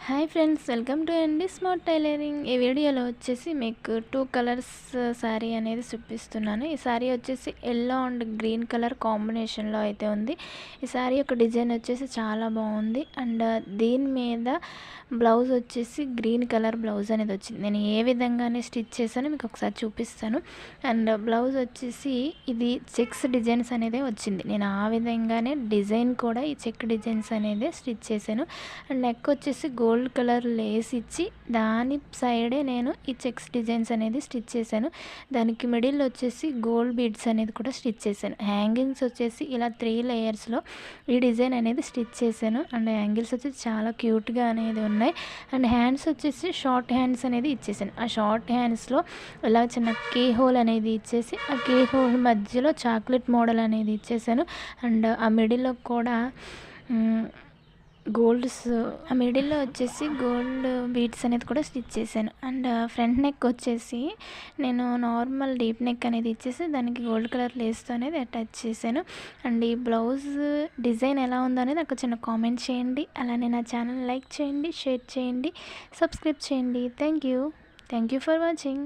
Hi friends, welcome to అండి smart tailoring. ఈ వీడియోలో వచ్చేసి మీకు 2 కలర్స్ శారీ అనేది చూపిస్తున్నాను. ఈ శారీ వచ్చేసి ఎల్లో అండ్ గ్రీన్ కలర్ కాంబినేషన్లో అయితే ఉంది. ఈ శారీ యొక్క డిజైన్ వచ్చేసి చాలా బాగుంది. అండ్ దీని మీద బ్లౌజ్ వచ్చేసి గ్రీన్ కలర్ బ్లౌజ్ అనేది వచ్చింది. నేను ఏ విధంగానే స్టిచ్ చేశానో మీకు ఒకసారి చూపిస్తాను. అండ్ బ్లౌజ్ వచ్చేసి ఇది చెక్స్ డిజైన్స్ అనేది వచ్చింది. నేను ఆ విధంగానే డిజైన్ కూడా ఈ చెక్ డిజైన్స్ అనేది స్టిచ్ చేశాను. అండ్ నెక్ వచ్చేసి గోల్డ్ కలర్ లేస్ ఇచ్చి దాని సైడే నేను ఈ చెక్స్ డిజైన్స్ అనేది స్టిచ్ చేశాను. దానికి మిడిల్ వచ్చేసి గోల్డ్ బీడ్స్ అనేది కూడా స్టిచ్ చేశాను. హ్యాంగింగ్స్ వచ్చేసి ఇలా 3 లేయర్స్లో ఈ డిజైన్ అనేది స్టిచ్ చేశాను. అండ్ హ్యాంగిల్స్ వచ్చేసి చాలా క్యూట్గా అనేది ఉన్నాయి. అండ్ హ్యాండ్స్ వచ్చేసి షార్ట్ హ్యాండ్స్ అనేది ఇచ్చేసాను. ఆ షార్ట్ హ్యాండ్స్లో ఇలా చిన్న కీ హోల్ అనేది ఇచ్చేసి ఆ కీ హోల్ మధ్యలో చాక్లెట్ మోడల్ అనేది ఇచ్చేసాను. అండ్ ఆ మిడిల్లో కూడా ఆ మిడిల్లో వచ్చేసి గోల్డ్ బీడ్స్ అనేది కూడా స్టిచ్ చేశాను. అండ్ ఫ్రంట్ నెక్ వచ్చేసి నేను నార్మల్ డీప్ నెక్ అనేది ఇచ్చేసి దానికి గోల్డ్ కలర్ లేస్తో అనేది అటాచ్ చేశాను. అండ్ ఈ బ్లౌజ్ డిజైన్ ఎలా ఉందో అనేది నాకు చిన్న కామెంట్ చేయండి. అలానే నా ఛానల్ లైక్ చేయండి, షేర్ చేయండి, సబ్స్క్రైబ్ చేయండి. Thank you for watching.